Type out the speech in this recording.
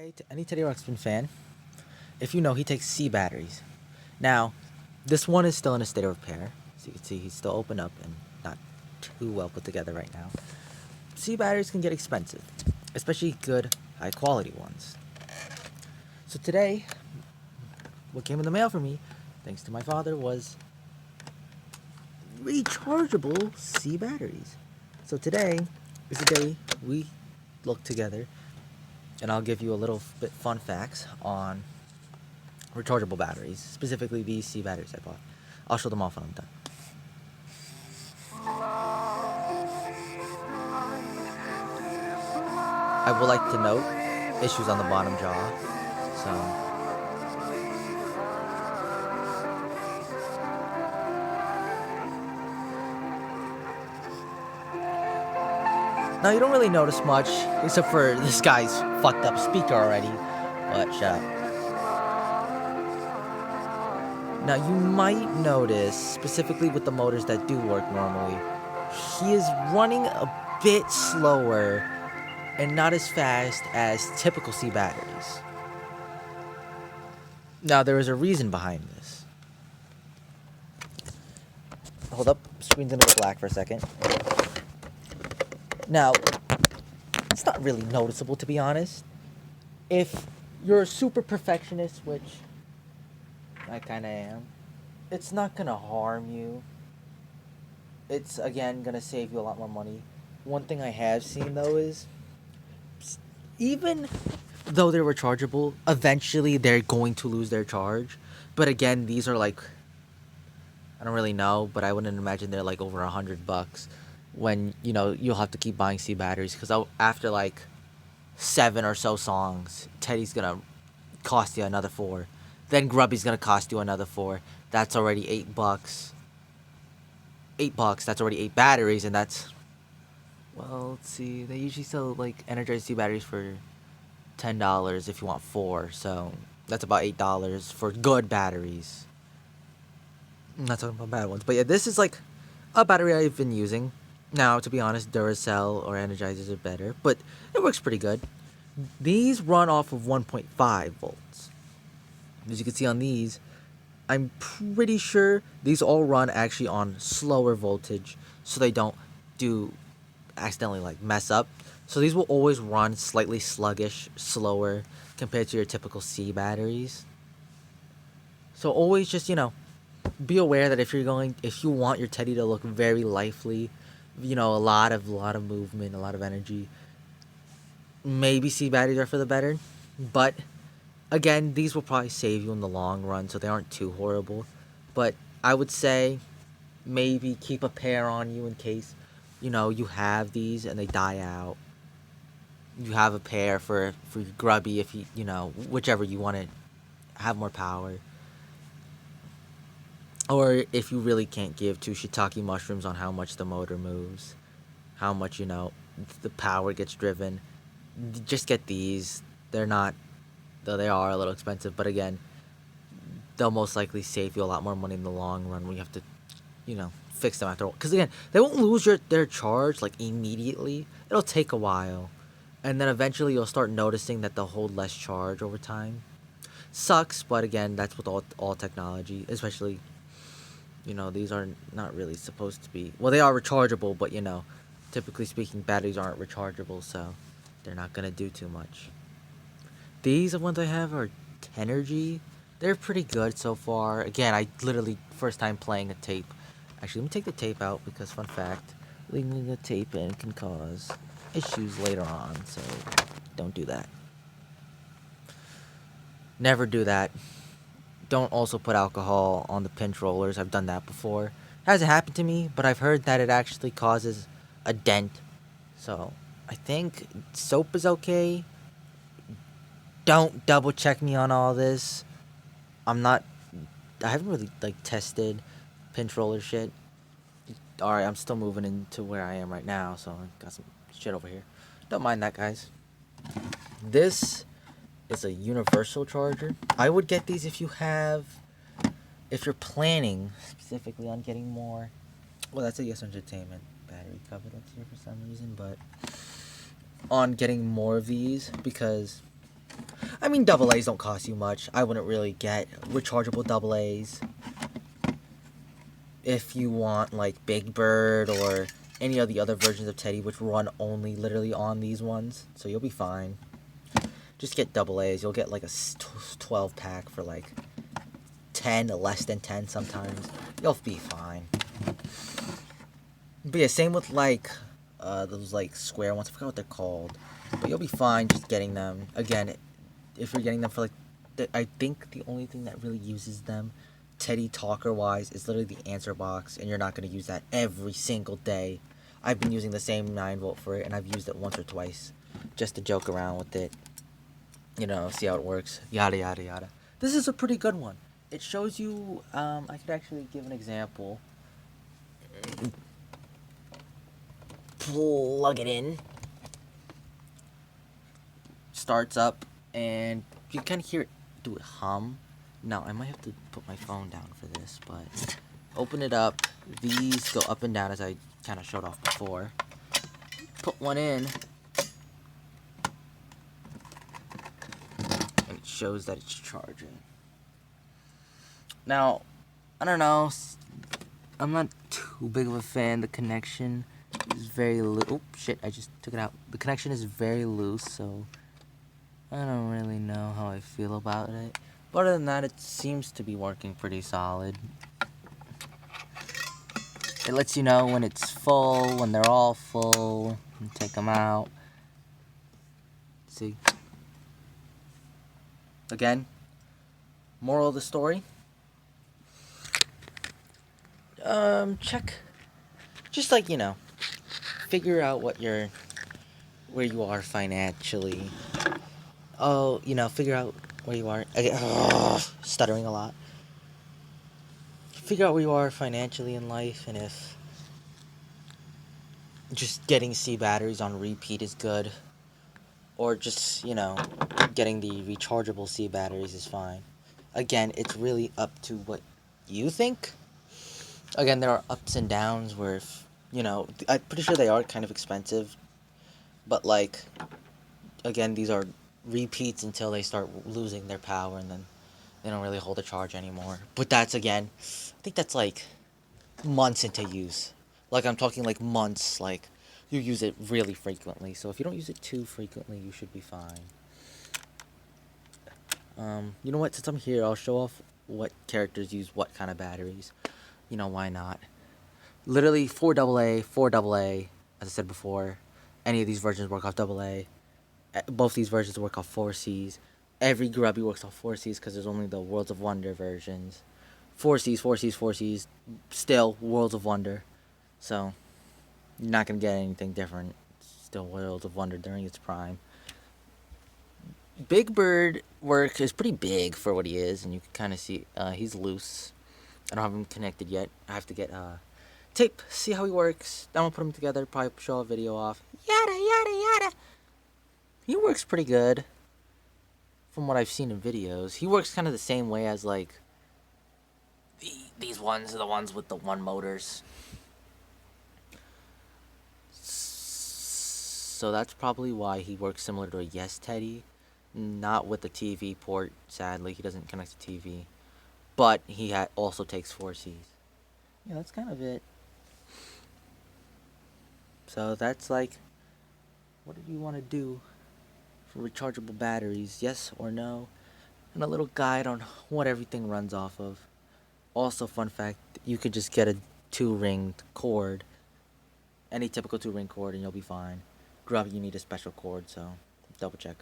say to any Teddy Ruxpin fan, if you know, he takes C batteries. Now, this one is still in a state of repair. So you can see he's still open up and not too well put together right now. C batteries can get expensive, especially good, high quality ones. So today, what came in the mail for me, thanks to my father, was rechargeable C batteries. So today is the day we look together, and I'll give you a little bit fun facts on rechargeable batteries, specifically these C batteries I bought. I'll show them off when I'm done. I would like to note issues on the bottom jaw. So now you don't really notice much, except for this guy's fucked up speaker already. But shut up. Now you might notice, specifically with the motors that do work normally, he is running a bit slower and not as fast as typical C batteries. Now there is a reason behind this. Hold up, screen's gonna go black for a second. Now, it's not really noticeable, to be honest. If you're a super perfectionist, which I kinda am, it's not gonna harm you. It's, again, gonna save you a lot more money. One thing I have seen, though, is even though they're rechargeable, eventually they're going to lose their charge. But again, these are like, I don't really know, but I wouldn't imagine they're like over $100 when, you know, you'll have to keep buying C batteries, because after like 7 or so songs, Teddy's gonna cost you another 4. Then Grubby's gonna cost you another 4. That's already $8. $8, that's already 8 batteries, and that's, well, let's see, they usually sell like Energizer C batteries for $10 if you want 4, so that's about $8 for good batteries. I'm not talking about bad ones, but yeah, this is like a battery I've been using. Now, to be honest, Duracell or Energizers are better, but it works pretty good. These run off of 1.5 volts. As you can see on these, I'm pretty sure these all run actually on slower voltage, so they don't accidentally like mess up. So these will always run slightly sluggish, slower compared to your typical C batteries. So always just, be aware that if you want your Teddy to look very lively, a lot of movement, a lot of energy, maybe C batteries are for the better. But again, these will probably save you in the long run, so they aren't too horrible. But I would say maybe keep a pair on you in case, you have these and they die out. You have a pair for your Grubby if whichever you want to have more power. Or if you really can't give two shiitake mushrooms on how much the motor moves, how much, the power gets driven, just get these. They're not, though they are a little expensive, but again, they'll most likely save you a lot more money in the long run when you have to, fix them after all. Because again, they won't lose their charge like immediately. It'll take a while. And then eventually you'll start noticing that they'll hold less charge over time. Sucks, but again, that's with all technology, especially, these are not really supposed to be, well, they are rechargeable, but typically speaking, batteries aren't rechargeable, so they're not gonna do too much. These ones I have are Tenergy. They're pretty good so far. Again, I literally first time playing a tape. Actually, let me take the tape out because, fun fact, leaving the tape in can cause issues later on, so don't do that. Never do that. Don't also put alcohol on the pinch rollers. I've done that before. It hasn't happened to me, but I've heard that it actually causes a dent. So I think soap is okay. Don't double check me on all this. I haven't really tested pinch roller shit. Alright, I'm still moving into where I am right now, so I got some shit over here. Don't mind that, guys. This is a universal charger. I would get these if you're planning specifically on getting more. Well, that's a Yes Entertainment battery cover that's here for some reason, but on getting more of these, because I mean, double A's don't cost you much. I wouldn't really get rechargeable double A's. If you want, like, Big Bird or any of the other versions of Teddy, which run only literally on these ones. So you'll be fine. Just get double A's. You'll get, like, a 12 pack for, like, 10, less than 10 sometimes. You'll be fine. But yeah, same with, like, those, like, square ones. I forgot what they're called. But you'll be fine just getting them. Again, if you're getting them for, like, I think the only thing that really uses them Teddy Talker wise is literally the answer box, and you're not going to use that every single day. I've been using the same 9-volt for it, and I've used it once or twice just to joke around with it, you know, see how it works, yada yada yada. This is a pretty good one. It shows you, I could actually give an example. Plug it in, starts up, and you can hear it do it hum. Now, I might have to put my phone down for this, but open it up. These go up and down as I kind of showed off before. Put one in, and it shows that it's charging. Now, I don't know. I'm not too big of a fan. The connection is very loose. Oh, shit, I just took it out. The connection is very loose, so I don't really know how I feel about it. But other than that, it seems to be working pretty solid. It lets you know when it's full, when they're all full, and take them out. See? Again, moral of the story. Check. Just like, you know, figure out where you are financially. Oh, you know, figure out where you are. Stuttering a lot. Figure out where you are financially in life, and if just getting C batteries on repeat is good, or just, you know, getting the rechargeable C batteries is fine. Again, it's really up to what you think. Again, there are ups and downs where, if, you know, I'm pretty sure they are kind of expensive, but, like, again, these are repeats until they start losing their power, and then they don't really hold a charge anymore. But that's, again, I think that's, like, months into use. Like, I'm talking, like, months, like, you use it really frequently. So if you don't use it too frequently, you should be fine. You know what, since I'm here, I'll show off what characters use what kind of batteries. You know, why not? Literally 4 AA, 4 AA, as I said before. Any of these versions work off AA. Both these versions work off 4Cs. Every grubby works off 4Cs because there's only the Worlds of Wonder versions. 4Cs, 4Cs, 4Cs. Still Worlds of Wonder. So, you're not going to get anything different. Still Worlds of Wonder during its prime. Big Bird work is pretty big for what he is, and you can kind of see he's loose. I don't have him connected yet. I have to get tape, see how he works. Then we'll put him together, probably show a video off. Yada, yada, yada. He works pretty good from what I've seen in videos. He works kind of the same way as, like, these ones are the ones with the 1 motors. So that's probably why he works similar to a Yes Teddy. Not with the TV port, sadly. He doesn't connect to TV. But he also takes 4Cs. Yeah, that's kind of it. So that's like, what did you want to do for rechargeable batteries? Yes or no? And a little guide on what everything runs off of. Also, fun fact, you could just get a 2-ringed cord. Any typical 2-ring cord and you'll be fine. Grub, you need a special cord, so double check.